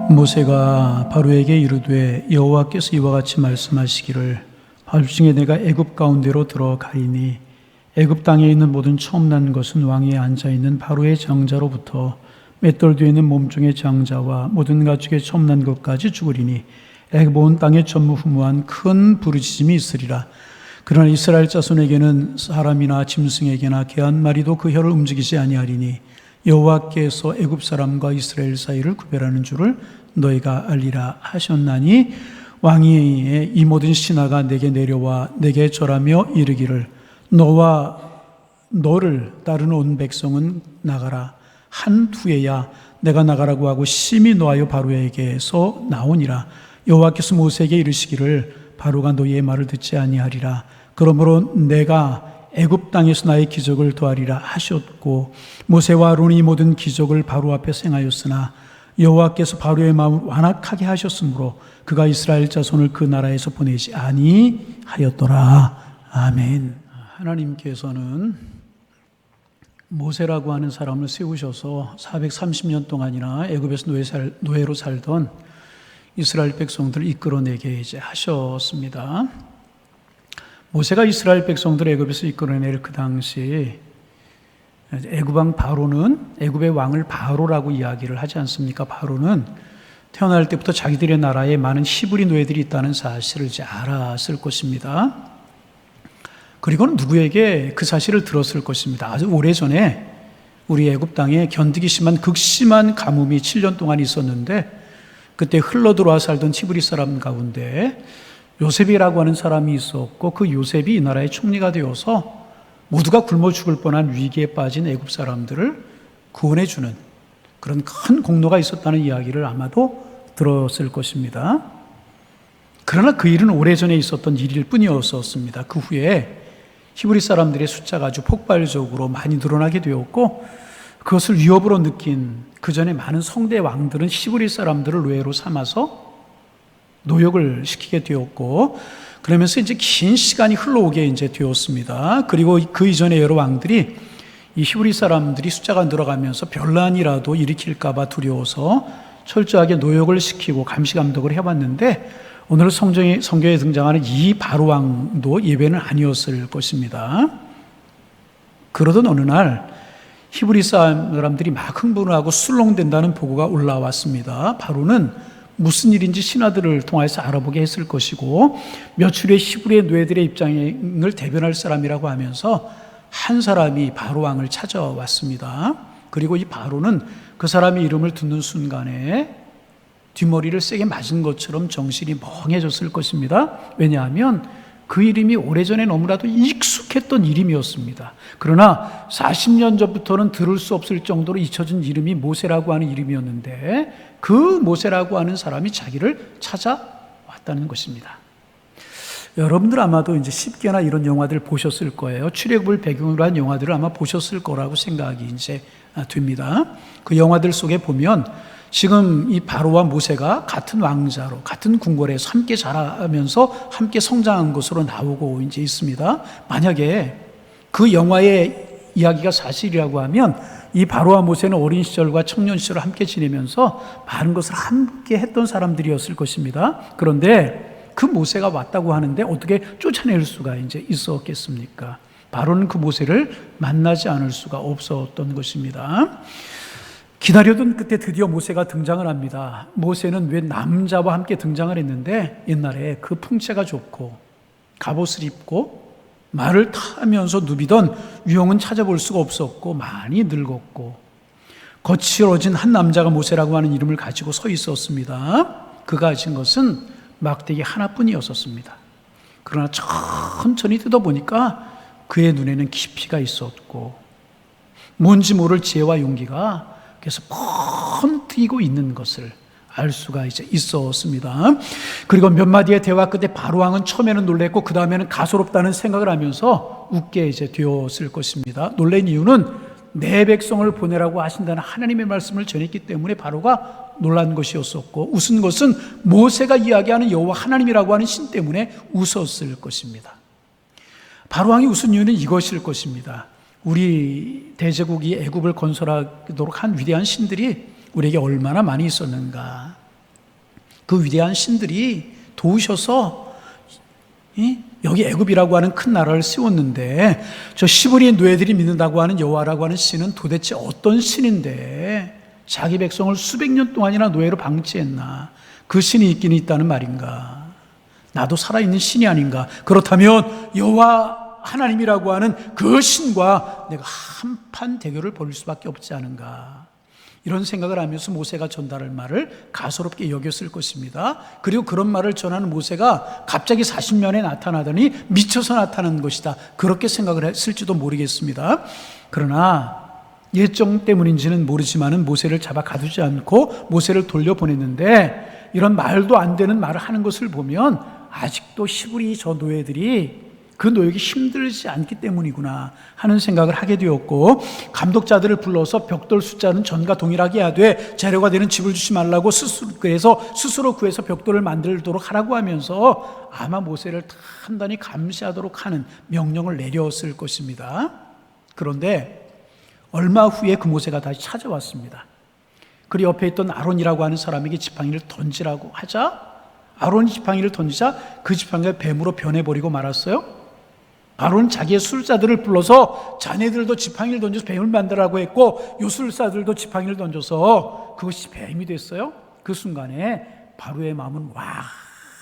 모세가 바로에게 이르되 여호와께서 이와 같이 말씀하시기를 밤중에 내가 애굽 가운데로 들어가리니 애굽 땅에 있는 모든 처음 난 것은 왕위에 앉아있는 바로의 장자로부터 맷돌 뒤에 있는 몸종의 장자와 모든 가축의 처음 난 것까지 죽으리니 애굽 온 땅에 전무후무한 큰 부르짖음이 있으리라. 그러나 이스라엘 자손에게는 사람이나 짐승에게나 개 한 마리도 그 혀를 움직이지 아니하리니 여호와께서 애굽 사람과 이스라엘 사이를 구별하는 줄을 너희가 알리라 하셨나니 왕위에 이 모든 신하가 내게 내려와 내게 절하며 이르기를 너와 너를 따르는 온 백성은 나가라. 한 후에야 내가 나가라고 하고 심히 노하여 바로에게서 나오니라. 여호와께서 모세에게 이르시기를 바로가 너희의 말을 듣지 아니하리라. 그러므로 내가 애굽 땅에서 나의 기적을 더하리라 하셨고 모세와 아론이 이 모든 기적을 바로 앞에 행하였으나 여호와께서 바로의 마음을 완악하게 하셨으므로 그가 이스라엘 자손을 그 나라에서 보내지 아니하였더라. 아멘. 하나님께서는 모세라고 하는 사람을 세우셔서 430년 동안이나 애굽에서 노예로 살던 이스라엘 백성들을 이끌어내게 하셨습니다. 모세가 이스라엘 백성들을 애굽에서 이끌어낼 그 당시 애굽 왕 바로는 애굽의 왕을 바로라고 이야기를 하지 않습니까? 바로는 태어날 때부터 자기들의 나라에 많은 히브리 노예들이 있다는 사실을 이제 알았을 것입니다. 그리고는 누구에게 그 사실을 들었을 것입니다. 아주 오래전에 우리 애굽 땅에 견디기 심한 극심한 가뭄이 7년 동안 있었는데 그때 흘러들어와 살던 히브리 사람 가운데 요셉이라고 하는 사람이 있었고 그 요셉이 이 나라의 총리가 되어서 모두가 굶어 죽을 뻔한 위기에 빠진 애굽 사람들을 구원해주는 그런 큰 공로가 있었다는 이야기를 아마도 들었을 것입니다. 그러나 그 일은 오래전에 있었던 일일 뿐이었습니다. 그 후에 히브리 사람들의 숫자가 아주 폭발적으로 많이 늘어나게 되었고 그것을 위협으로 느낀 그 전에 많은 성대 왕들은 히브리 사람들을 노예로 삼아서 노역을 시키게 되었고 그러면서 이제 긴 시간이 흘러오게 이제 되었습니다. 그리고 그 이전에 여러 왕들이 이 히브리 사람들이 숫자가 늘어가면서 변란이라도 일으킬까봐 두려워서 철저하게 노역을 시키고 감시 감독을 해왔는데 오늘 성경에 등장하는 이 바로 왕도 예외는 아니었을 것입니다. 그러던 어느 날 히브리 사람들이 막 흥분을 하고 술렁댄다는 보고가 올라왔습니다. 바로는 무슨 일인지 신하들을 통해서 알아보게 했을 것이고 며칠의 히브리 노예들의 입장을 대변할 사람이라고 하면서 한 사람이 바로 왕을 찾아왔습니다. 그리고 이 바로는 그 사람의 이름을 듣는 순간에 뒷머리를 세게 맞은 것처럼 정신이 멍해졌을 것입니다. 왜냐하면 그 이름이 오래전에 너무나도 익숙했던 이름이었습니다. 그러나 40년 전부터는 들을 수 없을 정도로 잊혀진 이름이 모세라고 하는 이름이었는데 그 모세라고 하는 사람이 자기를 찾아왔다는 것입니다. 여러분들 아마도 이제 10개나 이런 영화들 보셨을 거예요. 출애굽을 배경으로 한 영화들을 아마 보셨을 거라고 생각이 이제 됩니다. 그 영화들 속에 보면 지금 이 바로와 모세가 같은 왕자로 같은 궁궐에서 함께 자라면서 함께 성장한 것으로 나오고 이제 있습니다. 만약에 그 영화의 이야기가 사실이라고 하면 이 바로와 모세는 어린 시절과 청년 시절을 함께 지내면서 많은 것을 함께 했던 사람들이었을 것입니다. 그런데 그 모세가 왔다고 하는데 어떻게 쫓아낼 수가 이제 있었겠습니까? 바로는 그 모세를 만나지 않을 수가 없었던 것입니다. 기다려던 끝에 드디어 모세가 등장을 합니다. 모세는 왜 남자와 함께 등장을 했는데 옛날에 그 풍채가 좋고 갑옷을 입고 말을 타면서 누비던 유형은 찾아볼 수가 없었고 많이 늙었고 거칠어진 한 남자가 모세라고 하는 이름을 가지고 서 있었습니다. 그가 가진 것은 막대기 하나뿐이었습니다. 그러나 천천히 뜯어보니까 그의 눈에는 깊이가 있었고 뭔지 모를 지혜와 용기가 그래서 번뜩이고 있는 것을 알 수가 이제 있었습니다. 그리고 몇 마디의 대화 끝에 바로왕은 처음에는 놀랬고 그 다음에는 가소롭다는 생각을 하면서 웃게 이제 되었을 것입니다. 놀란 이유는 내 백성을 보내라고 하신다는 하나님의 말씀을 전했기 때문에 바로가 놀란 것이었었고 웃은 것은 모세가 이야기하는 여호와 하나님이라고 하는 신 때문에 웃었을 것입니다. 바로왕이 웃은 이유는 이것일 것입니다. 우리 대제국이 애굽을 건설하도록 한 위대한 신들이 우리에게 얼마나 많이 있었는가. 그 위대한 신들이 도우셔서 여기 애굽이라고 하는 큰 나라를 세웠는데, 저 시브리 노예들이 믿는다고 하는 여호와라고 하는 신은 도대체 어떤 신인데 자기 백성을 수백 년 동안이나 노예로 방치했나? 그 신이 있긴 있다는 말인가? 나도 살아있는 신이 아닌가? 그렇다면 여호와 하나님이라고 하는 그 신과 내가 한판 대결을 벌일 수밖에 없지 않은가? 이런 생각을 하면서 모세가 전달할 말을 가소롭게 여겼을 것입니다. 그리고 그런 말을 전하는 모세가 갑자기 40년에 나타나더니 미쳐서 나타난 것이다, 그렇게 생각을 했을지도 모르겠습니다. 그러나 예정 때문인지는 모르지만 모세를 잡아 가두지 않고 모세를 돌려보냈는데, 이런 말도 안 되는 말을 하는 것을 보면 아직도 히브리 저 노예들이 그 노역이 힘들지 않기 때문이구나 하는 생각을 하게 되었고, 감독자들을 불러서 벽돌 숫자는 전과 동일하게 하되 재료가 되는 집을 주지 말라고 스스로 구해서 벽돌을 만들도록 하라고 하면서 아마 모세를 단단히 감시하도록 하는 명령을 내렸을 것입니다. 그런데 얼마 후에 그 모세가 다시 찾아왔습니다. 그리고 옆에 있던 아론이라고 하는 사람에게 지팡이를 던지라고 하자, 아론이 지팡이를 던지자 그 지팡이가 뱀으로 변해버리고 말았어요. 아론은 자기의 술사들을 불러서 자네들도 지팡이를 던져서 뱀을 만들라고 했고, 요술사들도 지팡이를 던져서 그것이 뱀이 됐어요. 그 순간에 바로의 마음은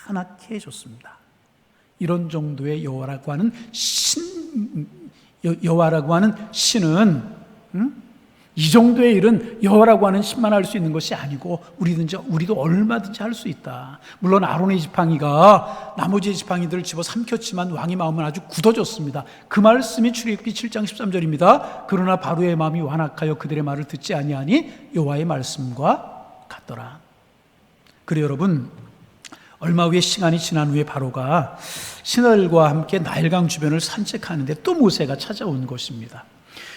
완악해졌습니다. 이런 정도의 여호와라고 하는 신은 이 정도의 일은 여호와라고 하는 신만 할 수 있는 것이 아니고 우리도 얼마든지 할 수 있다. 물론 아론의 지팡이가 나머지 지팡이들을 집어 삼켰지만 왕의 마음은 아주 굳어졌습니다. 그 말씀이 출애굽기 7장 13절입니다. 그러나 바로의 마음이 완악하여 그들의 말을 듣지 아니하니 여호와의 말씀과 같더라. 그래 여러분, 얼마 후에 시간이 지난 후에 바로가 신하들과 함께 나일강 주변을 산책하는데 또 모세가 찾아온 것입니다.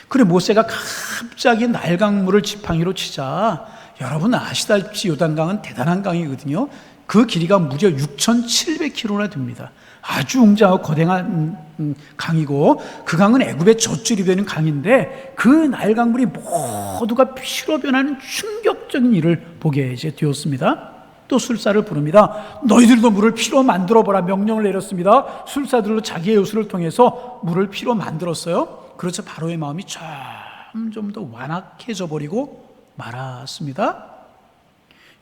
그래 모세가 갑자기 나일강물을 지팡이로 치자, 여러분 아시다시피 요단강은 대단한 강이거든요. 그 길이가 무려 6,700km나 됩니다. 아주 웅장하고 거대한 강이고, 그 강은 애굽의 젖줄이 되는 강인데 그 나일강물이 모두가 피로 변하는 충격적인 일을 보게 이제 되었습니다. 또 술사를 부릅니다. 너희들도 물을 피로 만들어보라 명령을 내렸습니다. 술사들로 자기의 요술을 통해서 물을 피로 만들었어요. 그렇죠. 바로의 마음이 점점 더 완악해져 버리고 말았습니다.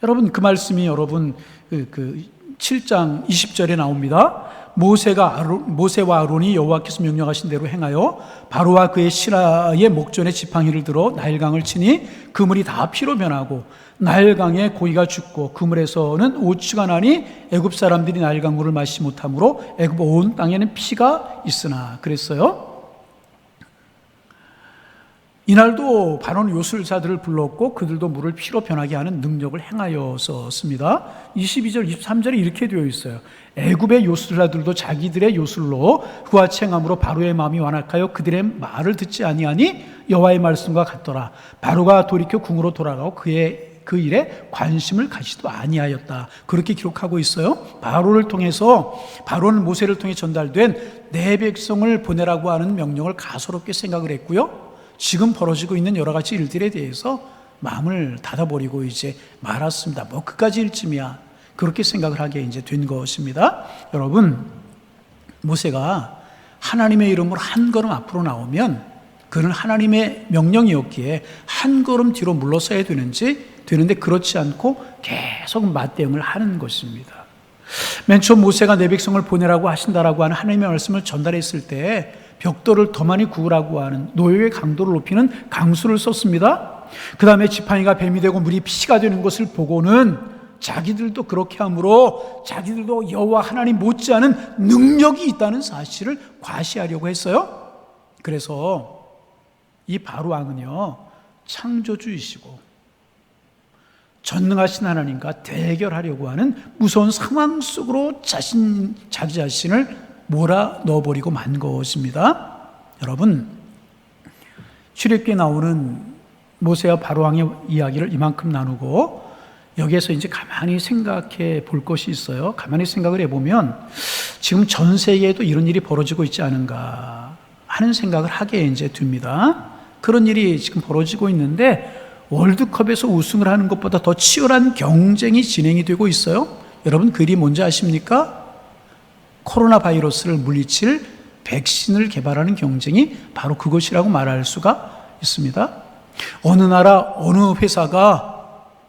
여러분 그 말씀이 여러분 그 7장 20절에 나옵니다. 모세와 아론이 여호와께서 명령하신 대로 행하여 바로와 그의 신하의 목전에 지팡이를 들어 나일강을 치니 그 물이 다 피로 변하고 나일강에 고기가 죽고 그 물에서는 오취가 나니 애굽 사람들이 나일강 물을 마시지 못하므로 애굽 온 땅에는 피가 있으나 그랬어요. 이날도 바로는 요술사들을 불렀고 그들도 물을 피로 변하게 하는 능력을 행하였습니다. 22절 23절에 이렇게 되어 있어요. 애굽의 요술사들도 자기들의 요술로 그와 행함으로 바로의 마음이 완악하여 그들의 말을 듣지 아니하니 여호와의 말씀과 같더라. 바로가 돌이켜 궁으로 돌아가고 그 일에 관심을 가지도 아니하였다. 그렇게 기록하고 있어요. 바로는 모세를 통해 전달된 내 백성을 보내라고 하는 명령을 가소롭게 생각을 했고요. 지금 벌어지고 있는 여러 가지 일들에 대해서 마음을 닫아버리고 이제 말았습니다. 뭐 그까지 일쯤이야. 그렇게 생각을 하게 이제 된 것입니다. 여러분, 모세가 하나님의 이름으로 한 걸음 앞으로 나오면 그는 하나님의 명령이었기에 한 걸음 뒤로 물러서야 되는데 그렇지 않고 계속 맞대응을 하는 것입니다. 맨 처음 모세가 내 백성을 보내라고 하신다라고 하는 하나님의 말씀을 전달했을 때 벽돌을 더 많이 구우라고 하는 노예의 강도를 높이는 강수를 썼습니다. 그 다음에 지팡이가 뱀이 되고 물이 피가 되는 것을 보고는 자기들도 그렇게 함으로 자기들도 여호와 하나님 못지않은 능력이 있다는 사실을 과시하려고 했어요. 그래서 이 바로 왕은요, 창조주이시고 전능하신 하나님과 대결하려고 하는 무서운 상황 속으로 자기 자신을 몰아 넣어버리고 만 것입니다. 여러분, 출애굽기에 나오는 모세와 바로 왕의 이야기를 이만큼 나누고 여기에서 이제 가만히 생각해 볼 것이 있어요. 가만히 생각을 해보면 지금 전 세계에도 이런 일이 벌어지고 있지 않은가 하는 생각을 하게 이제 됩니다. 그런 일이 지금 벌어지고 있는데 월드컵에서 우승을 하는 것보다 더 치열한 경쟁이 진행이 되고 있어요. 여러분 그 일이 뭔지 아십니까? 코로나 바이러스를 물리칠 백신을 개발하는 경쟁이 바로 그것이라고 말할 수가 있습니다. 어느 나라, 어느 회사가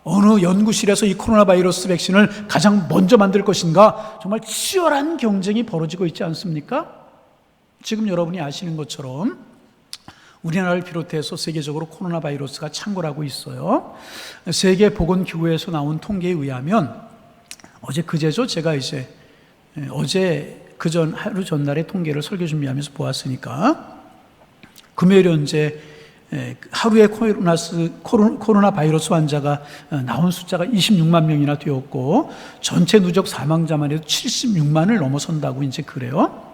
어느 연구실에서 이 코로나 바이러스 백신을 가장 먼저 만들 것인가, 정말 치열한 경쟁이 벌어지고 있지 않습니까? 지금 여러분이 아시는 것처럼 우리나라를 비롯해서 세계적으로 코로나 바이러스가 창궐하고 있어요. 세계보건기구에서 나온 통계에 의하면 어제 그제죠. 제가 어제 하루 전날에 통계를 설교 준비하면서 보았으니까 금요일 현재 하루에 코로나 바이러스 환자가 나온 숫자가 26만 명이나 되었고 전체 누적 사망자만 해도 76만을 넘어선다고 이제 그래요.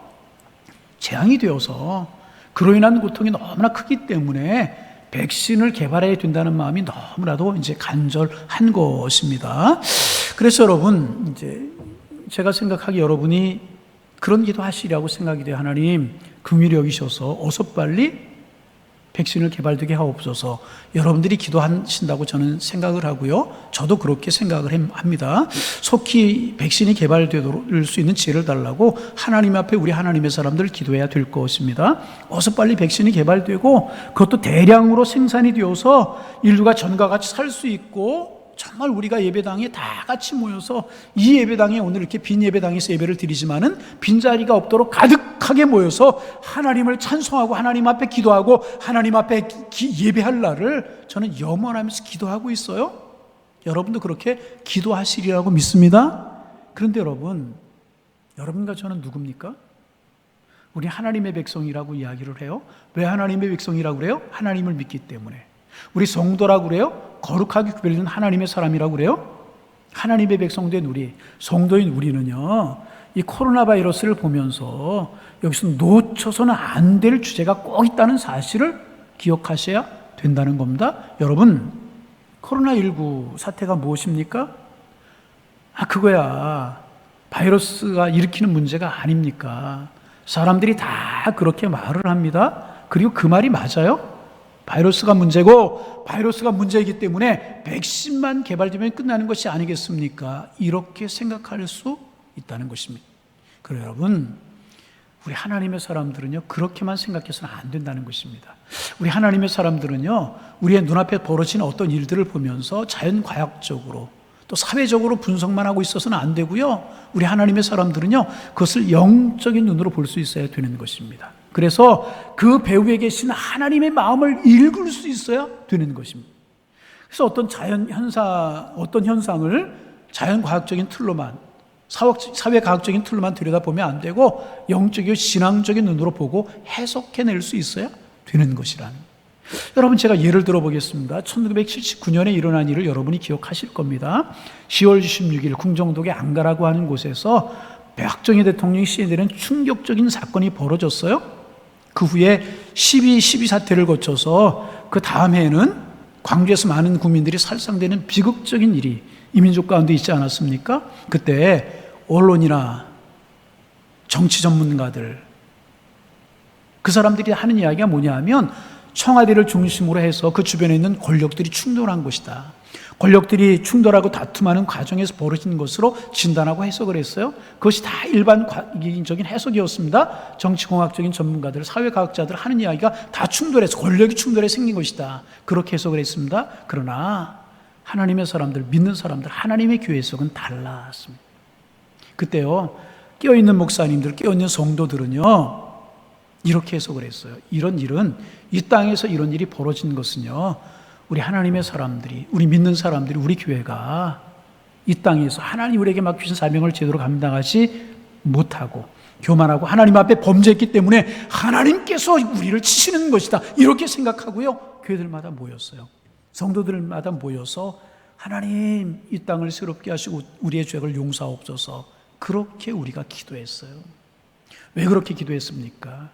재앙이 되어서 그로 인한 고통이 너무나 크기 때문에 백신을 개발해야 된다는 마음이 너무나도 이제 간절한 것입니다. 그래서 여러분, 이제 제가 생각하기에 여러분이 그런 기도 하시리라고 생각이 돼요. 하나님, 긍휼히 여기셔서 어서 빨리 백신을 개발되게 하옵소서. 여러분들이 기도하신다고 저는 생각을 하고요. 저도 그렇게 생각을 합니다. 속히 백신이 개발될 수 있는 지혜를 달라고 하나님 앞에 우리 하나님의 사람들 기도해야 될 것입니다. 어서 빨리 백신이 개발되고 그것도 대량으로 생산이 되어서 인류가 전과 같이 살 수 있고 정말 우리가 예배당에 다 같이 모여서 이 예배당에 오늘 이렇게 빈 예배당에서 예배를 드리지만은 빈자리가 없도록 가득하게 모여서 하나님을 찬송하고 하나님 앞에 기도하고 하나님 앞에 예배할 날을 저는 염원하면서 기도하고 있어요. 여러분도 그렇게 기도하시리라고 믿습니다. 그런데 여러분과 저는 누굽니까? 우리 하나님의 백성이라고 이야기를 해요. 왜 하나님의 백성이라고 그래요? 하나님을 믿기 때문에. 우리 성도라고 그래요? 거룩하게 구별된 하나님의 사람이라고 그래요? 하나님의 백성된 우리, 성도인 우리는요, 이 코로나 바이러스를 보면서 여기서 놓쳐서는 안 될 주제가 꼭 있다는 사실을 기억하셔야 된다는 겁니다. 여러분, 코로나19 사태가 무엇입니까? 그거야. 바이러스가 일으키는 문제가 아닙니까? 사람들이 다 그렇게 말을 합니다. 그리고 그 말이 맞아요. 바이러스가 문제고 바이러스가 문제이기 때문에 백신만 개발되면 끝나는 것이 아니겠습니까? 이렇게 생각할 수 있다는 것입니다. 그래요, 여러분, 우리 하나님의 사람들은요, 그렇게만 생각해서는 안 된다는 것입니다. 우리 하나님의 사람들은요, 우리의 눈앞에 벌어지는 어떤 일들을 보면서 자연과학적으로 또 사회적으로 분석만 하고 있어서는 안 되고요. 우리 하나님의 사람들은요, 그것을 영적인 눈으로 볼 수 있어야 되는 것입니다. 그래서 그 배후에 계신 하나님의 마음을 읽을 수 있어야 되는 것입니다. 그래서 어떤 현상을 자연과학적인 틀로만, 사회과학적인 틀로만 들여다보면 안 되고 영적이고 신앙적인 눈으로 보고 해석해낼 수 있어야 되는 것이라는. 여러분, 제가 예를 들어보겠습니다. 1979년에 일어난 일을 여러분이 기억하실 겁니다. 10월 26일 궁정동의 안가라고 하는 곳에서 박정희 대통령이 시해되는 충격적인 사건이 벌어졌어요. 그 후에 12 사태를 거쳐서 그 다음 해에는 광주에서 많은 국민들이 살상되는 비극적인 일이 이민족 가운데 있지 않았습니까? 그때 언론이나 정치 전문가들, 그 사람들이 하는 이야기가 뭐냐 하면 청와대를 중심으로 해서 그 주변에 있는 권력들이 충돌한 것이다. 권력들이 충돌하고 다툼하는 과정에서 벌어진 것으로 진단하고 해석을 했어요. 그것이 다 일반적인 해석이었습니다. 정치공학적인 전문가들, 사회과학자들 하는 이야기가 다 충돌해서 권력이 충돌해 생긴 것이다. 그렇게 해석을 했습니다. 그러나 하나님의 사람들, 믿는 사람들, 하나님의 교회 해석은 달랐습니다. 그때요, 깨어있는 목사님들, 깨어있는 성도들은요, 이렇게 해석을 했어요. 이런 일은, 이 땅에서 이런 일이 벌어진 것은요, 우리 하나님의 사람들이, 우리 믿는 사람들이, 우리 교회가 이 땅에서 하나님 우리에게 맡기신 사명을 제대로 감당하지 못하고 교만하고 하나님 앞에 범죄했기 때문에 하나님께서 우리를 치시는 것이다. 이렇게 생각하고요, 교회들마다 모였어요. 성도들마다 모여서 하나님, 이 땅을 새롭게 하시고 우리의 죄를 용서하옵소서. 그렇게 우리가 기도했어요. 왜 그렇게 기도했습니까?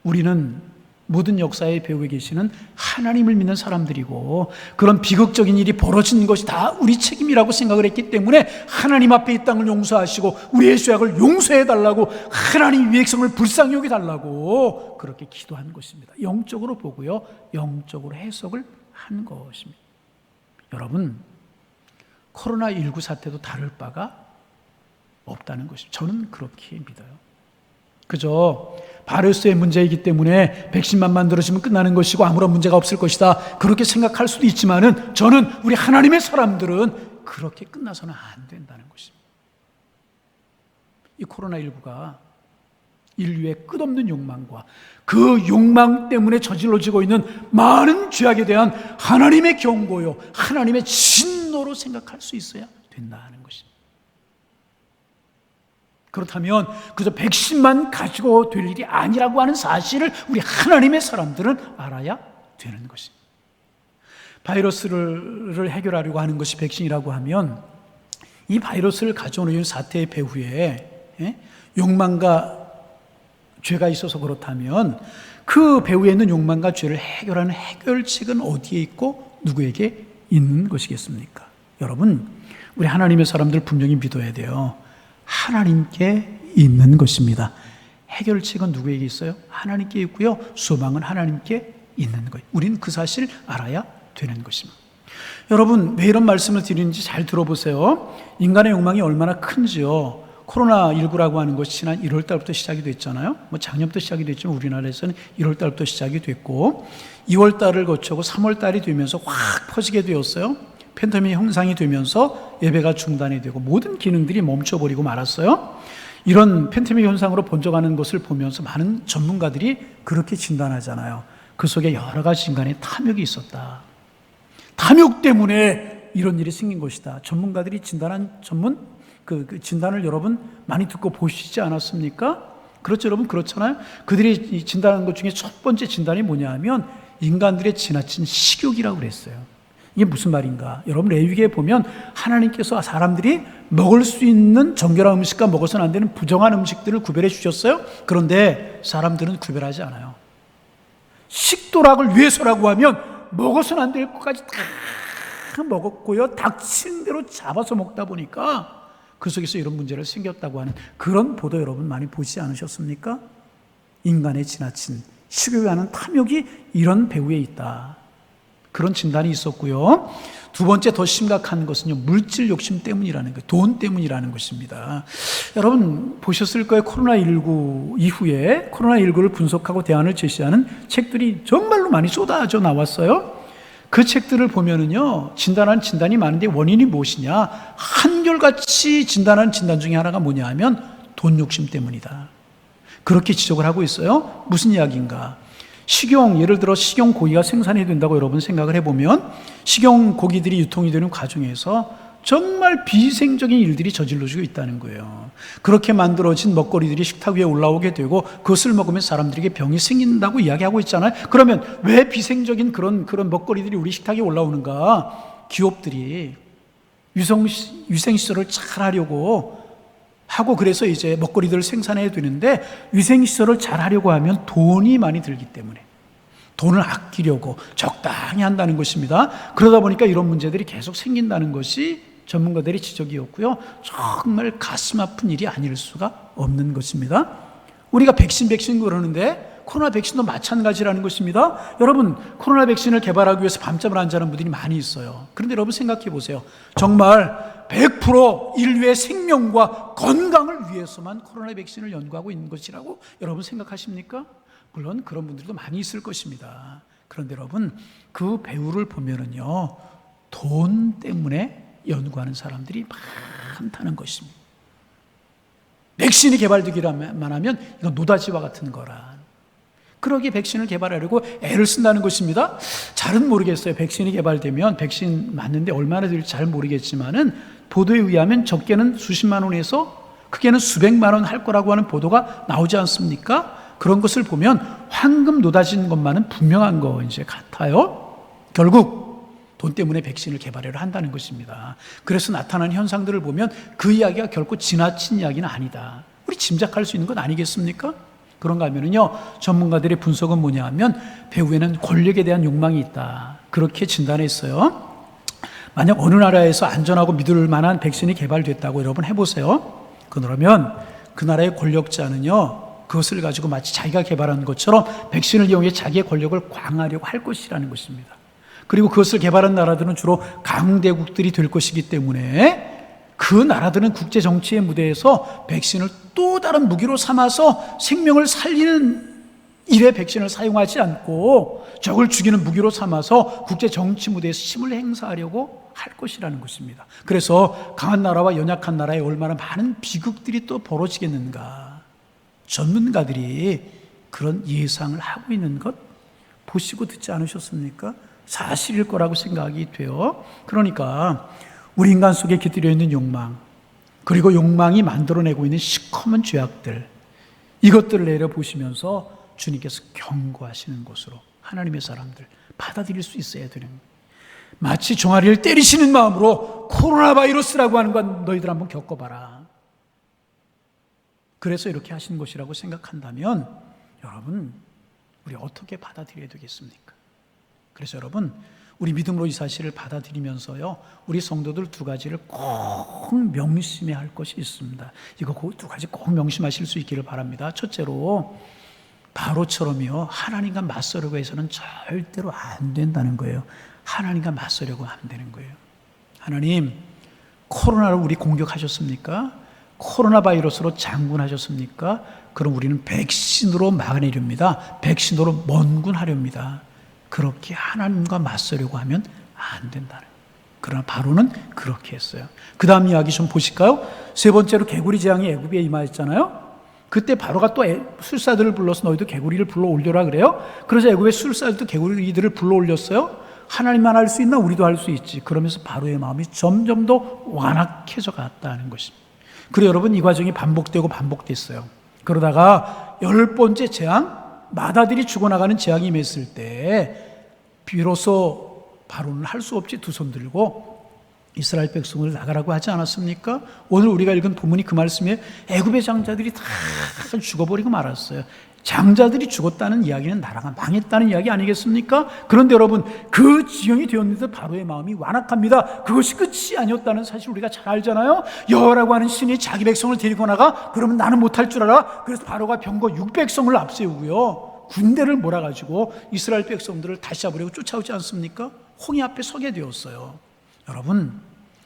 우리는 모든 역사의 배후에 계시는 하나님을 믿는 사람들이고 그런 비극적인 일이 벌어진 것이 다 우리 책임이라고 생각을 했기 때문에 하나님 앞에 이 땅을 용서하시고 우리의 죄악을 용서해달라고, 하나님 위의 백성을 불쌍히 여겨달라고 그렇게 기도한 것입니다. 영적으로 보고요, 영적으로 해석을 한 것입니다. 여러분, 코로나19 사태도 다를 바가 없다는 것입니다. 저는 그렇게 믿어요. 그저 바이러스의 문제이기 때문에 백신만 만들어지면 끝나는 것이고 아무런 문제가 없을 것이다, 그렇게 생각할 수도 있지만은 저는 우리 하나님의 사람들은 그렇게 끝나서는 안 된다는 것입니다. 이 코로나19가 인류의 끝없는 욕망과 그 욕망 때문에 저질러지고 있는 많은 죄악에 대한 하나님의 경고요, 하나님의 진노로 생각할 수 있어야 된다는 것입니다. 그렇다면 그저 백신만 가지고 될 일이 아니라고 하는 사실을 우리 하나님의 사람들은 알아야 되는 것입니다. 바이러스를 해결하려고 하는 것이 백신이라고 하면 이 바이러스를 가져오는 사태의 배후에 욕망과 죄가 있어서 그렇다면 그 배후에 있는 욕망과 죄를 해결하는 해결책은 어디에 있고 누구에게 있는 것이겠습니까? 여러분, 우리 하나님의 사람들 분명히 믿어야 돼요. 하나님께 있는 것입니다. 해결책은 누구에게 있어요? 하나님께 있고요, 소망은 하나님께 있는 거예요. 우리는 그 사실 알아야 되는 것입니다. 여러분, 왜 이런 말씀을 드리는지 잘 들어보세요. 인간의 욕망이 얼마나 큰지요. 코로나19라고 하는 것이 지난 1월 달부터 시작이 됐잖아요. 작년부터 시작이 됐지만 우리나라에서는 1월 달부터 시작이 됐고 2월 달을 거쳐고 3월 달이 되면서 확 퍼지게 되었어요. 팬데믹 형상이 되면서 예배가 중단이 되고 모든 기능들이 멈춰버리고 말았어요. 이런 팬데믹 현상으로 번져가는 것을 보면서 많은 전문가들이 그렇게 진단하잖아요. 그 속에 여러 가지 인간의 탐욕이 있었다. 탐욕 때문에 이런 일이 생긴 것이다. 전문가들이 진단한 그 진단을 여러분 많이 듣고 보시지 않았습니까? 그렇죠, 여러분? 그렇잖아요. 그들이 진단한 것 중에 첫 번째 진단이 뭐냐 하면 인간들의 지나친 식욕이라고 그랬어요. 이게 무슨 말인가? 여러분, 레위기에 보면 하나님께서 사람들이 먹을 수 있는 정결한 음식과 먹어서는 안 되는 부정한 음식들을 구별해 주셨어요. 그런데 사람들은 구별하지 않아요. 식도락을 위해서라고 하면 먹어서는 안 될 것까지 다 먹었고요, 닥친 대로 잡아서 먹다 보니까 그 속에서 이런 문제를 생겼다고 하는 그런 보도 여러분 많이 보시지 않으셨습니까? 인간의 지나친 식욕에 관한 탐욕이 이런 배후에 있다, 그런 진단이 있었고요. 두 번째 더 심각한 것은요, 물질 욕심 때문이라는 것, 돈 때문이라는 것입니다. 여러분 보셨을 거예요. 코로나19 이후에 코로나19를 분석하고 대안을 제시하는 책들이 정말로 많이 쏟아져 나왔어요. 그 책들을 보면은요, 진단한 진단이 많은데 원인이 무엇이냐? 한결같이 진단한 진단 중에 하나가 뭐냐 하면 돈 욕심 때문이다, 그렇게 지적을 하고 있어요. 무슨 이야기인가? 식용, 예를 들어 식용 고기가 생산이 된다고 여러분 생각을 해보면 식용 고기들이 유통이 되는 과정에서 정말 비위생적인 일들이 저질러지고 있다는 거예요. 그렇게 만들어진 먹거리들이 식탁 위에 올라오게 되고 그것을 먹으면 사람들에게 병이 생긴다고 이야기하고 있잖아요. 그러면 왜 비생적인 그런 먹거리들이 우리 식탁에 올라오는가? 기업들이 위생시설을 잘 하려고 하고, 그래서 이제 먹거리들을 생산해야 되는데 위생시설을 잘 하려고 하면 돈이 많이 들기 때문에 돈을 아끼려고 적당히 한다는 것입니다. 그러다 보니까 이런 문제들이 계속 생긴다는 것이 전문가들의 지적이었고요, 정말 가슴 아픈 일이 아닐 수가 없는 것입니다. 우리가 백신 그러는데 코로나 백신도 마찬가지라는 것입니다. 여러분, 코로나 백신을 개발하기 위해서 밤잠을 안 자는 분들이 많이 있어요. 그런데 여러분 생각해 보세요. 정말 100% 인류의 생명과 건강을 위해서만 코로나 백신을 연구하고 있는 것이라고 여러분 생각하십니까? 물론 그런 분들도 많이 있을 것입니다. 그런데 여러분, 그 배후를 보면은요, 돈 때문에 연구하는 사람들이 많다는 것입니다. 백신이 개발되기만 하면 이건 노다지와 같은 거라. 그러기에 백신을 개발하려고 애를 쓴다는 것입니다. 잘은 모르겠어요. 백신이 개발되면 백신 맞는데 얼마나 될지 잘 모르겠지만은 보도에 의하면 적게는 수십만 원에서 크게는 수백만 원 할 거라고 하는 보도가 나오지 않습니까? 그런 것을 보면 황금 노다진 것만은 분명한 거 이제 같아요. 결국 돈 때문에 백신을 개발하려 한다는 것입니다. 그래서 나타나는 현상들을 보면 그 이야기가 결코 지나친 이야기는 아니다, 우리 짐작할 수 있는 것 아니겠습니까? 그런가 하면은요, 전문가들의 분석은 뭐냐 하면 배후에는 권력에 대한 욕망이 있다, 그렇게 진단했어요. 만약 어느 나라에서 안전하고 믿을 만한 백신이 개발됐다고 여러분 해보세요. 그러면 그 나라의 권력자는요, 그것을 가지고 마치 자기가 개발한 것처럼 백신을 이용해 자기의 권력을 강화하려고 할 것이라는 것입니다. 그리고 그것을 개발한 나라들은 주로 강대국들이 될 것이기 때문에 그 그 나라들은 국제 정치의 무대에서 백신을 또 다른 무기로 삼아서 생명을 살리는 일에 백신을 사용하지 않고 적을 죽이는 무기로 삼아서 국제 정치 무대에서 힘을 행사하려고 할 것이라는 것입니다. 그래서 강한 나라와 연약한 나라에 얼마나 많은 비극들이 또 벌어지겠는가. 전문가들이 그런 예상을 하고 있는 것 보시고 듣지 않으셨습니까? 사실일 거라고 생각이 돼요. 그러니까 우리 인간 속에 깃들여 있는 욕망, 그리고 욕망이 만들어내고 있는 시커먼 죄악들, 이것들을 내려보시면서 주님께서 경고하시는 것으로 하나님의 사람들 받아들일 수 있어야 되는 거예요. 마치 종아리를 때리시는 마음으로 코로나 바이러스라고 하는 건 너희들 한번 겪어봐라. 그래서 이렇게 하시는 것이라고 생각한다면 여러분, 우리 어떻게 받아들여야 되겠습니까? 그래서 여러분, 우리 믿음으로 이 사실을 받아들이면서요, 우리 성도들 두 가지를 꼭 명심해야 할 것이 있습니다. 이거 두 가지 꼭 명심하실 수 있기를 바랍니다. 첫째로, 바로처럼요, 하나님과 맞서려고 해서는 절대로 안 된다는 거예요. 하나님과 맞서려고 안 되는 거예요. 하나님, 코로나를 우리 공격하셨습니까? 코로나 바이러스로 장군하셨습니까? 그럼 우리는 백신으로 막아내렵니다. 백신으로 먼군하렵니다. 그렇게 하나님과 맞서려고 하면 안 된다는 거예요. 그러나 바로는 그렇게 했어요. 그 다음 이야기 좀 보실까요? 세 번째로 개구리 재앙이 애굽에 임하였잖아요. 그때 바로가 또 술사들을 불러서 너희도 개구리를 불러 올려라 그래요. 그래서 애굽의 술사들도 개구리들을 불러 올렸어요. 하나님만 할 수 있나? 우리도 할 수 있지. 그러면서 바로의 마음이 점점 더 완악해져 갔다는 것입니다. 그리고 여러분, 이 과정이 반복되고 반복됐어요. 그러다가 10번째 재앙, 마다들이 죽어나가는 재앙이 임했을 때 비로소 바로는 할 수 없이 두 손 들고 이스라엘 백성을 나가라고 하지 않았습니까? 오늘 우리가 읽은 본문이 그 말씀에 애굽의 장자들이 다 죽어버리고 말았어요. 장자들이 죽었다는 이야기는 나라가 망했다는 이야기 아니겠습니까? 그런데 여러분, 그 지경이 되었는데 바로의 마음이 완악합니다. 그것이 끝이 아니었다는 사실 우리가 잘 알잖아요. 여호와라고 하는 신이 자기 백성을 데리고 나가, 그러면 나는 못할 줄 알아. 그래서 바로가 병거 600성을 앞세우고요, 군대를 몰아가지고 이스라엘 백성들을 다시 잡으려고 쫓아오지 않습니까? 홍해 앞에 서게 되었어요. 여러분,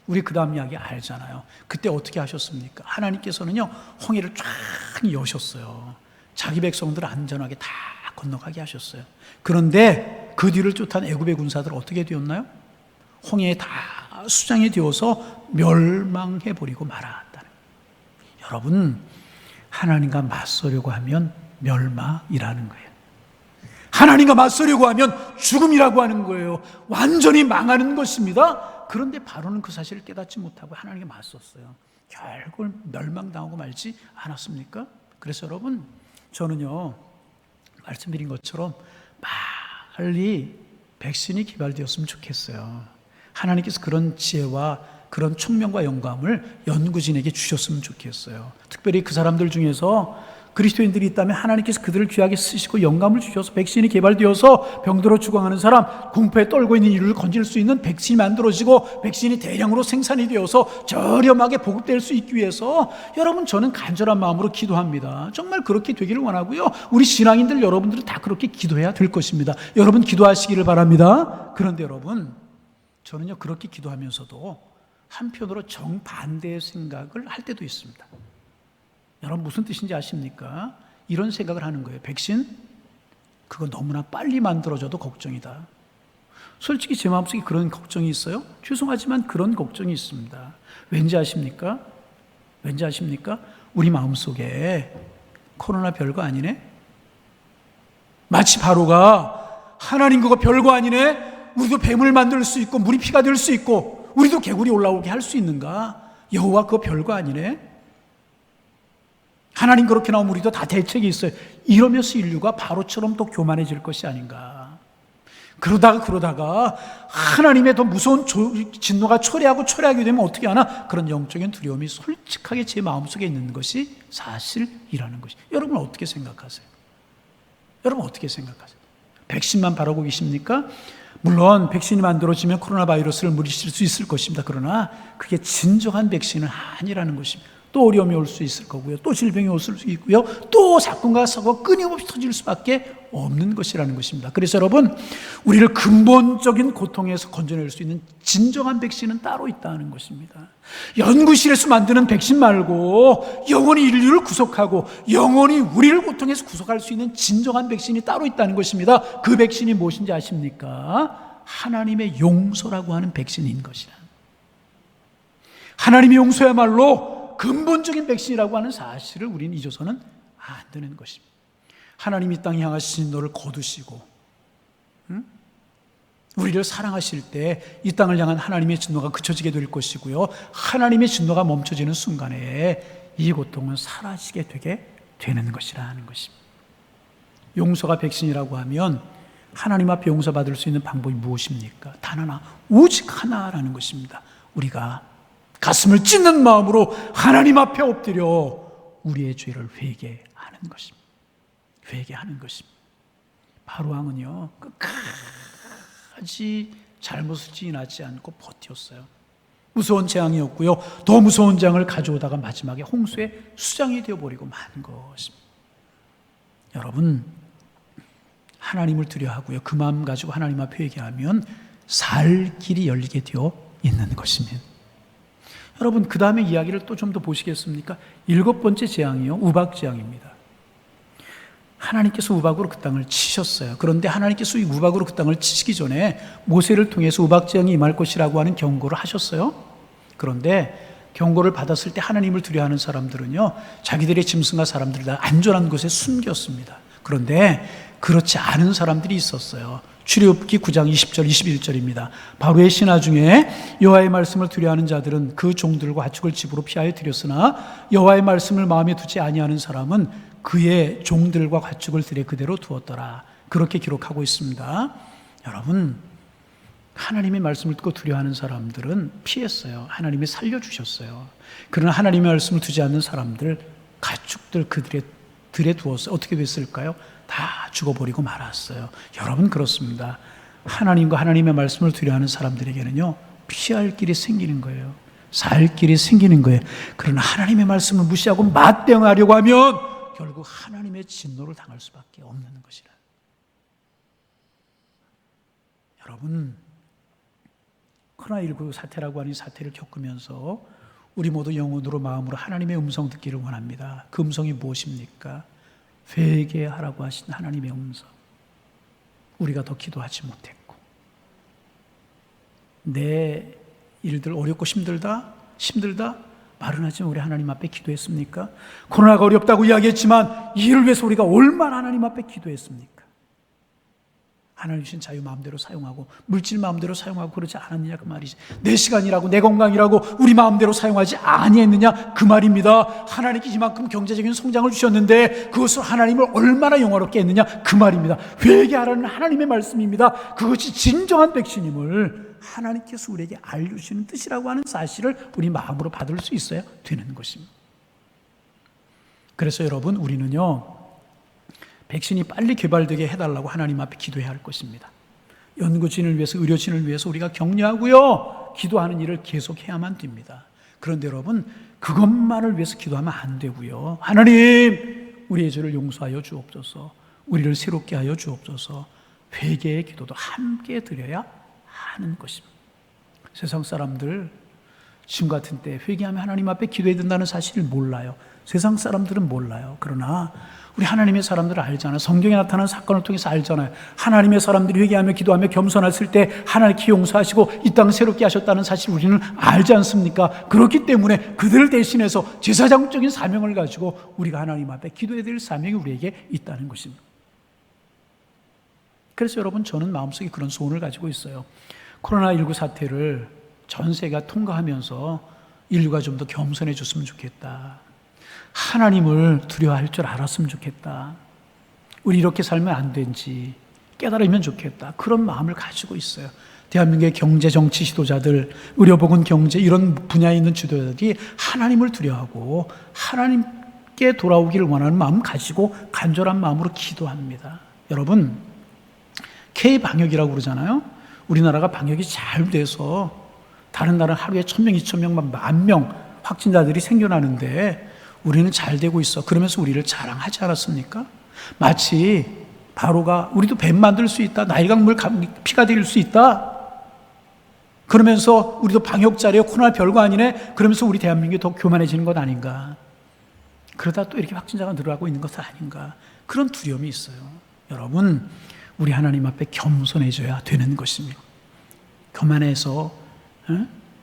우리 그 다음 이야기 알잖아요. 그때 어떻게 하셨습니까? 하나님께서는요, 홍해를 쫙 여셨어요. 자기 백성들을 안전하게 다 건너가게 하셨어요. 그런데 그 뒤를 쫓아온 애굽의 군사들 어떻게 되었나요? 홍해에 다 수장이 되어서 멸망해버리고 말았다는 거예요. 여러분, 하나님과 맞서려고 하면 멸망이라는 거예요. 하나님과 맞서려고 하면 죽음이라고 하는 거예요. 완전히 망하는 것입니다. 그런데 바로는 그 사실을 깨닫지 못하고 하나님께 맞섰어요. 결국 멸망당하고 말지 않았습니까? 그래서 여러분, 저는요, 말씀드린 것처럼 빨리 백신이 개발되었으면 좋겠어요. 하나님께서 그런 지혜와 그런 총명과 영감을 연구진에게 주셨으면 좋겠어요. 특별히 그 사람들 중에서 그리스도인들이 있다면 하나님께서 그들을 귀하게 쓰시고 영감을 주셔서 백신이 개발되어서 병들어 죽어가는 사람, 공포에 떨고 있는 인류를 건질 수 있는 백신이 만들어지고 백신이 대량으로 생산이 되어서 저렴하게 보급될 수 있기 위해서 여러분, 저는 간절한 마음으로 기도합니다. 정말 그렇게 되기를 원하고요, 우리 신앙인들 여러분들은 다 그렇게 기도해야 될 것입니다. 여러분 기도하시기를 바랍니다. 그런데 여러분, 저는요, 그렇게 기도하면서도 한편으로 정반대의 생각을 할 때도 있습니다. 여러분, 무슨 뜻인지 아십니까? 이런 생각을 하는 거예요. 백신? 그거 너무나 빨리 만들어져도 걱정이다. 솔직히 제 마음속에 그런 걱정이 있어요. 죄송하지만 그런 걱정이 있습니다. 왠지 아십니까? 왠지 아십니까? 우리 마음속에 코로나 별거 아니네? 마치 바로가 하나님 그거 별거 아니네? 우리도 뱀을 만들 수 있고 물이 피가 될 수 있고 우리도 개구리 올라오게 할 수 있는가? 여호와 그거 별거 아니네? 하나님 그렇게 나오면 우리도 다 대책이 있어요. 이러면서 인류가 바로처럼 또 교만해질 것이 아닌가. 그러다가 하나님의 더 무서운 진노가 초래하게 되면 어떻게 하나? 그런 영적인 두려움이 솔직하게 제 마음속에 있는 것이 사실이라는 것이. 여러분 어떻게 생각하세요? 여러분 어떻게 생각하세요? 백신만 바라고 계십니까? 물론 백신이 만들어지면 코로나 바이러스를 물리칠 수 있을 것입니다. 그러나 그게 진정한 백신은 아니라는 것입니다. 또 어려움이 올 수 있을 거고요. 또 질병이 올 수 있고요. 또 사건과 사고가 끊임없이 터질 수밖에 없는 것이라는 것입니다. 그래서 여러분, 우리를 근본적인 고통에서 건져낼 수 있는 진정한 백신은 따로 있다는 것입니다. 연구실에서 만드는 백신 말고 영원히 인류를 구속하고 영원히 우리를 고통에서 구속할 수 있는 진정한 백신이 따로 있다는 것입니다. 그 백신이 무엇인지 아십니까? 하나님의 용서라고 하는 백신인 것이라. 하나님의 용서야말로 근본적인 백신이라고 하는 사실을 우리는 잊어서는 안 되는 것입니다. 하나님이 이 땅에 향하신 너를 거두시고 우리를 사랑하실 때 이 땅을 향한 하나님의 진노가 그쳐지게 될 것이고요, 하나님의 진노가 멈춰지는 순간에 이 고통은 사라지게 되게 되는 것이라는 것입니다. 용서가 백신이라고 하면 하나님 앞에 용서받을 수 있는 방법이 무엇입니까? 단 하나, 오직 하나라는 것입니다. 우리가 가슴을 찢는 마음으로 하나님 앞에 엎드려 우리의 죄를 회개하는 것입니다. 회개하는 것입니다. 바로왕은요, 끝까지 잘못을 지인하지 않고 버텼어요. 무서운 재앙이었고요, 더 무서운 재앙을 가져오다가 마지막에 홍수의 수장이 되어버리고 만 것입니다. 여러분, 하나님을 두려워하고요, 그 마음 가지고 하나님 앞에 회개하면 살 길이 열리게 되어 있는 것입니다. 여러분, 그 다음에 이야기를 또 좀 더 보시겠습니까? 7번째 재앙이요, 우박 재앙입니다. 하나님께서 우박으로 그 땅을 치셨어요. 그런데 하나님께서 이 우박으로 그 땅을 치시기 전에 모세를 통해서 우박 재앙이 임할 것이라고 하는 경고를 하셨어요. 그런데 경고를 받았을 때 하나님을 두려워하는 사람들은요, 자기들의 짐승과 사람들을 다 안전한 곳에 숨겼습니다. 그런데 그렇지 않은 사람들이 있었어요. 출애굽기 9장 20절 21절입니다. 바로의 신하 중에 여호와의 말씀을 두려워하는 자들은 그 종들과 가축을 집으로 피하여 드렸으나 여호와의 말씀을 마음에 두지 아니하는 사람은 그의 종들과 가축을 들에 그대로 두었더라. 그렇게 기록하고 있습니다. 여러분, 하나님의 말씀을 듣고 두려워하는 사람들은 피했어요. 하나님이 살려주셨어요. 그러나 하나님의 말씀을 두지 않는 사람들, 가축들 그들의 들에 두었어요. 어떻게 됐을까요? 다 죽어버리고 말았어요. 여러분, 그렇습니다. 하나님과 하나님의 말씀을 두려워하는 사람들에게는요, 피할 길이 생기는 거예요. 살 길이 생기는 거예요. 그러나 하나님의 말씀을 무시하고 맞대응하려고 하면 결국 하나님의 진노를 당할 수밖에 없는 것이라. 여러분, 코로나19 사태라고 하는 사태를 겪으면서 우리 모두 영혼으로 마음으로 하나님의 음성 듣기를 원합니다. 그 음성이 무엇입니까? 회개하라고 하신 하나님의 음성. 우리가 더 기도하지 못했고, 내 일들 어렵고 힘들다 말은 하지만 우리 하나님 앞에 기도했습니까? 코로나가 어렵다고 이야기했지만 이 일을 위해서 우리가 얼마나 하나님 앞에 기도했습니까? 하나님 주신 자유 마음대로 사용하고 물질 마음대로 사용하고 그러지 않았느냐 그 말이지. 내 시간이라고 내 건강이라고 우리 마음대로 사용하지 아니했느냐 그 말입니다. 하나님께 이만큼 경제적인 성장을 주셨는데 그것을 하나님을 얼마나 영화롭게 했느냐 그 말입니다. 회개하라는 하나님의 말씀입니다. 그것이 진정한 백신임을 하나님께서 우리에게 알려주시는 뜻이라고 하는 사실을 우리 마음으로 받을 수 있어야 되는 것입니다. 그래서 여러분, 우리는요, 백신이 빨리 개발되게 해달라고 하나님 앞에 기도해야 할 것입니다. 연구진을 위해서, 의료진을 위해서 우리가 격려하고요, 기도하는 일을 계속해야만 됩니다. 그런데 여러분, 그것만을 위해서 기도하면 안 되고요, 하나님, 우리의 죄를 용서하여 주옵소서, 우리를 새롭게 하여 주옵소서, 회개의 기도도 함께 드려야 하는 것입니다. 세상 사람들 지금 같은 때 회개하면 하나님 앞에 기도해야 된다는 사실을 몰라요. 세상 사람들은 몰라요. 그러나 우리 하나님의 사람들은 알잖아요. 성경에 나타난 사건을 통해서 알잖아요. 하나님의 사람들이 회개하며 기도하며 겸손했을 때 하나님께 용서하시고 이 땅을 새롭게 하셨다는 사실을 우리는 알지 않습니까? 그렇기 때문에 그들을 대신해서 제사장적인 사명을 가지고 우리가 하나님 앞에 기도해야 될 사명이 우리에게 있다는 것입니다. 그래서 여러분, 저는 마음속에 그런 소원을 가지고 있어요. 코로나19 사태를 전 세계가 통과하면서 인류가 좀 더 겸손해졌으면 좋겠다. 하나님을 두려워할 줄 알았으면 좋겠다. 우리 이렇게 살면 안 되는지 깨달으면 좋겠다. 그런 마음을 가지고 있어요. 대한민국의 경제, 정치 지도자들, 의료보건, 경제 이런 분야에 있는 지도자들이 하나님을 두려워하고 하나님께 돌아오기를 원하는 마음 가지고 간절한 마음으로 기도합니다. 여러분, K-방역이라고 그러잖아요. 우리나라가 방역이 잘 돼서 다른 나라는 하루에 1,000명, 2,000명, 10,000명 확진자들이 생겨나는데 우리는 잘 되고 있어. 그러면서 우리를 자랑하지 않았습니까? 마치 바로가 우리도 뱀 만들 수 있다. 나일강물 피가 될 수 있다. 그러면서 우리도 방역 잘해요. 코로나 별거 아니네. 그러면서 우리 대한민국이 더 교만해지는 것 아닌가. 그러다 또 이렇게 확진자가 늘어나고 있는 것은 아닌가. 그런 두려움이 있어요. 여러분, 우리 하나님 앞에 겸손해져야 되는 것입니다. 교만해서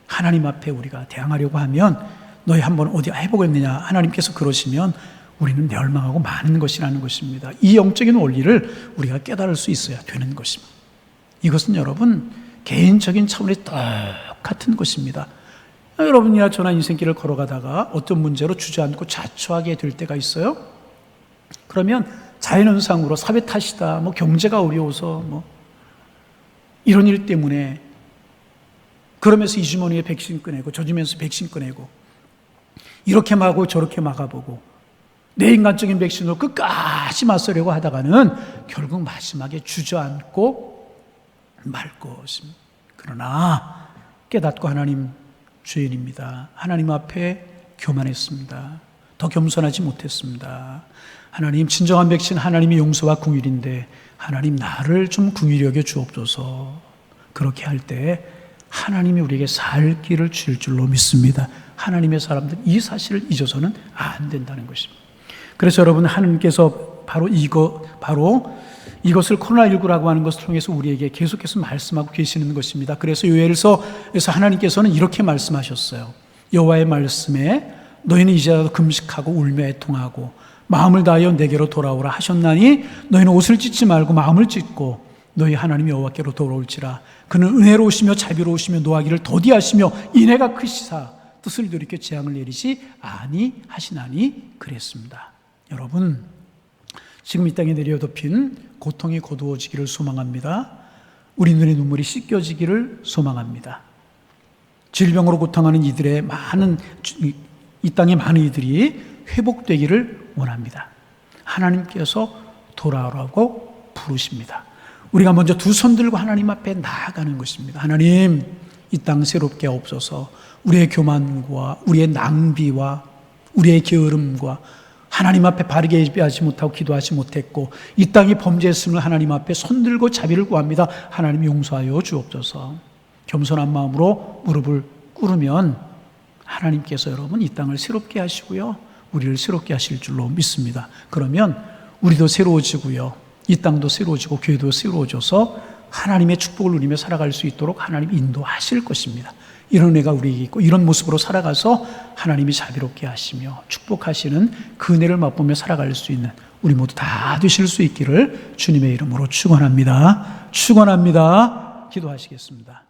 하나님 앞에 우리가 대항하려고 하면 너희 한번 어디 해보겠느냐. 하나님께서 그러시면 우리는 멸망하고 마는 것이라는 것입니다. 이 영적인 원리를 우리가 깨달을 수 있어야 되는 것입니다. 이것은 여러분 개인적인 차원의 똑같은 것입니다. 여러분이나 저나 인생길을 걸어가다가 어떤 문제로 주저앉고 자초하게 될 때가 있어요. 그러면 자연현상으로 사회 탓이다, 경제가 어려워서 이런 일 때문에 그러면서 이 주머니에 백신 꺼내고 저 주머니에서 백신 꺼내고 이렇게 막고 저렇게 막아보고 내 인간적인 백신으로 끝까지 맞서려고 하다가는 결국 마지막에 주저앉고 말 것입니다. 그러나 깨닫고 하나님 죄인입니다. 하나님 앞에 교만했습니다. 더 겸손하지 못했습니다. 하나님, 진정한 백신 하나님의 용서와 긍휼인데 하나님 나를 좀 긍휼히 여겨 주옵소서. 그렇게 할 때 하나님이 우리에게 살 길을 주실 줄로 믿습니다. 하나님의 사람들 이 사실을 잊어서는 안 된다는 것입니다. 그래서 여러분, 하나님께서 바로 이것을 코로나19라고 하는 것을 통해서 우리에게 계속해서 말씀하고 계시는 것입니다. 그래서 요엘서에서 하나님께서는 이렇게 말씀하셨어요. 여호와의 말씀에 너희는 이제라도 금식하고 울며 애통하고 마음을 다하여 내게로 돌아오라 하셨나니 너희는 옷을 찢지 말고 마음을 찢고 너희 하나님 여호와께로 돌아올지라. 그는 은혜로우시며 자비로우시며 노하기를 더디하시며 인애가 크시사 뜻을 돌이켜 재앙을 내리지 아니하시나니 그랬습니다. 여러분, 지금 이 땅에 내려덮인 고통이 거두어지기를 소망합니다. 우리 눈의 눈물이 씻겨지기를 소망합니다. 질병으로 고통하는 이들의 이 땅의 많은 이들이 회복되기를 원합니다. 하나님께서 돌아오라고 부르십니다. 우리가 먼저 두 손 들고 하나님 앞에 나아가는 것입니다. 하나님, 이 땅 새롭게 하옵소서. 우리의 교만과 우리의 낭비와 우리의 게으름과 하나님 앞에 바르게 예배하지 못하고 기도하지 못했고 이 땅이 범죄했음을 하나님 앞에 손들고 자비를 구합니다. 하나님 용서하여 주옵소서. 겸손한 마음으로 무릎을 꿇으면 하나님께서 여러분 이 땅을 새롭게 하시고요, 우리를 새롭게 하실 줄로 믿습니다. 그러면 우리도 새로워지고요, 이 땅도 새로워지고 교회도 새로워져서 하나님의 축복을 누리며 살아갈 수 있도록 하나님이 인도하실 것입니다. 이런 은혜가 우리에게 있고 이런 모습으로 살아가서 하나님이 자비롭게 하시며 축복하시는 그 은혜를 맛보며 살아갈 수 있는 우리 모두 다 되실 수 있기를 주님의 이름으로 축원합니다. 축원합니다. 기도하시겠습니다.